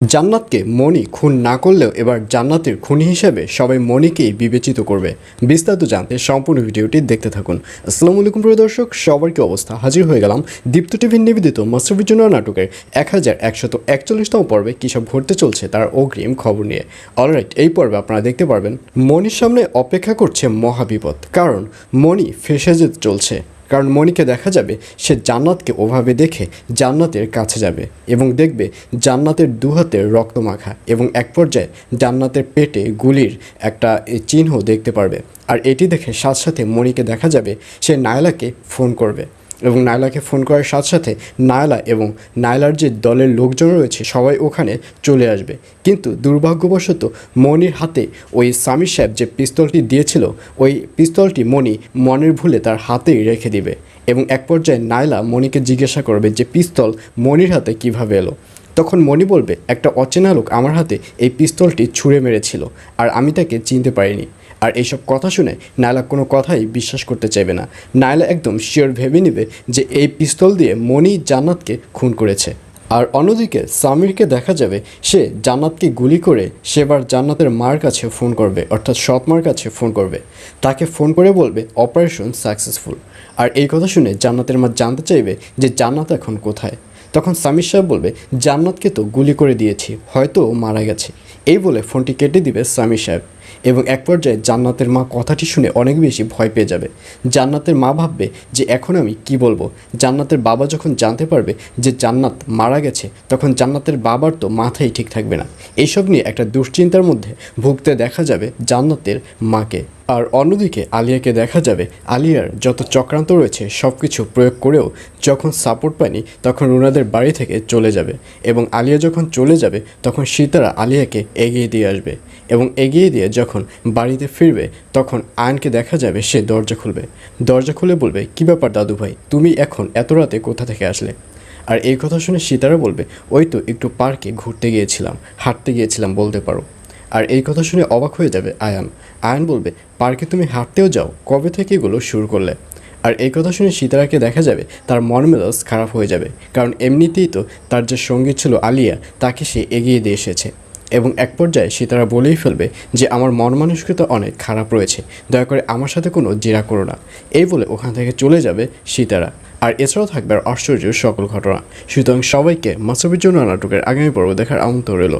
জান্নাতকে মনি খুন না করলেও এবার জান্নাতের খুনি হিসেবে সবাই মনিকেই বিবেচিত করবে। বিস্তারিত জানতে সম্পূর্ণ ভিডিওটি দেখতে থাকুন। আসসালামু আলাইকুম প্রিয় দর্শক, সবার কি অবস্থা? হাজির হয়ে গেলাম দীপ্ত টিভির নিবেদিত মাস্টারপির জন্য নাটকের 1141তম পর্বে কী সব ঘটতে চলছে তার অগ্রিম খবর নিয়ে। অলরাইট, এই পর্বে আপনারা দেখতে পারবেন মনির সামনে অপেক্ষা করছে মহাবিপদ, কারণ মনি ফেঁসে যেতে চলছে। কারণ মনিকে দেখা যাবে সে জান্নাতকে ওভাবে দেখে জান্নাতের কাছে যাবে এবং দেখবে জান্নাতের দুহাতের রক্তমাখা, এবং এক পর্যায়ে জান্নাতের পেটে গুলির একটা চিহ্ন দেখতে পারবে। আর এটি দেখে সাথে সাথে মনিকে দেখা যাবে সে নায়লাকে ফোন করবে, এবং নায়লাকে ফোন করার সাথে সাথে নায়লা এবং নায়লার যে দলের লোকজন রয়েছে সবাই ওখানে চলে আসবে। কিন্তু দুর্ভাগ্যবশত মনির হাতে ওই সামির সাহেব যে পিস্তলটি দিয়েছিল ওই পিস্তলটি মনি মনের ভুলে তার হাতেই রেখে দিবে, এবং এক পর্যায়ে নায়লা মনিকে জিজ্ঞাসা করবে যে পিস্তল মনির হাতে কিভাবে এলো। তখন মনি বলবে একটা অচেনা লোক আমার হাতে এই পিস্তলটি ছুঁড়ে মেরেছিল আর আমি তাকে চিনতে পারিনি। আর এইসব কথা শুনে নায়লা কোনো কথাই বিশ্বাস করতে চাইবে না। নায়লা একদম শিওর ভেবে নেবে যে এই পিস্তল দিয়ে মনি জান্নাতকে খুন করেছে। আর অন্যদিকে সামিরকে দেখা যাবে সে জান্নাতকে গুলি করে সেবার জান্নাতের মার কাছে ফোন করবে, অর্থাৎ সৎ মার কাছে ফোন করবে। তাকে ফোন করে বলবে অপারেশন সাকসেসফুল। আর এই কথা শুনে জান্নাতের মা জানতে চাইবে যে জান্নাত এখন কোথায়। তখন সামির সাহেব বলবে জান্নাতকে তো গুলি করে দিয়েছি, হয়তো মারা গেছে। এই বলে ফোনটি কেটে দিবে সামির সাহেব, এবং এক পর্যায়ে জান্নাতের মা কথাটি শুনে অনেক বেশি ভয় পেয়ে যাবে। জান্নাতের মা ভাববে যে এখন আমি কি বলবো। জান্নাতের বাবা যখন জানতে পারবে যে জান্নাত মারা গেছে তখন জান্নাতের বাবার তো মাথাই ঠিক থাকবে না। এইসব নিয়ে একটা দুশ্চিন্তার মধ্যে ভুগতে দেখা যাবে জান্নাতের মাকে। আর অন্যদিকে আলিয়াকে দেখা যাবে আলিয়ার যত চক্রান্ত রয়েছে সব কিছু প্রয়োগ করেও যখন সাপোর্ট পায়নি তখন রুনাদের বাড়ি থেকে চলে যাবে, এবং আলিয়া যখন চলে যাবে তখন সীতারা আলিয়াকে এগিয়ে দিয়ে আসবে, এবং এগিয়ে দিয়ে যখন বাড়িতে ফিরবে তখন আয়নকে দেখা যাবে সে দরজা খুলবে। দরজা খুলে বলবে কী ব্যাপার দাদু ভাই, তুমি এখন এত রাতে কোথা থেকে আসলে? আর এই কথা শুনে সীতারা বলবে ওই তো একটু পার্কে ঘুরতে গিয়েছিলাম, হাঁটতে গিয়েছিলাম বলতে পারো। আর এই কথা শুনে অবাক হয়ে যাবে আয়ন বলবে পার্কে তুমি হাঁটতেও যাও, কবে থেকে এগুলো শুরু করলে? আর এই কথা শুনে সীতারাকে দেখা যাবে তার মন মেজাজ খারাপ হয়ে যাবে, কারণ এমনিতেই তো তার যে সঙ্গী ছিল আলিয়া তাকে সে এগিয়ে দিয়ে এসেছে। এবং এক পর্যায়ে সীতারা বলেই ফেলবে যে আমার মন মানসিকতা অনেক খারাপ রয়েছে, দয়া করে আমার সাথে কোনো জেরা করো না। এই বলে ওখান থেকে চলে যাবে সীতারা। আর এছাড়াও থাকবে আর আশ্চর্য সকল ঘটনা। সুতরাং সবাইকে মাস্টারপির জন্য নাটকের আগামী পর্ব দেখার আমন্ত্রণ রইল।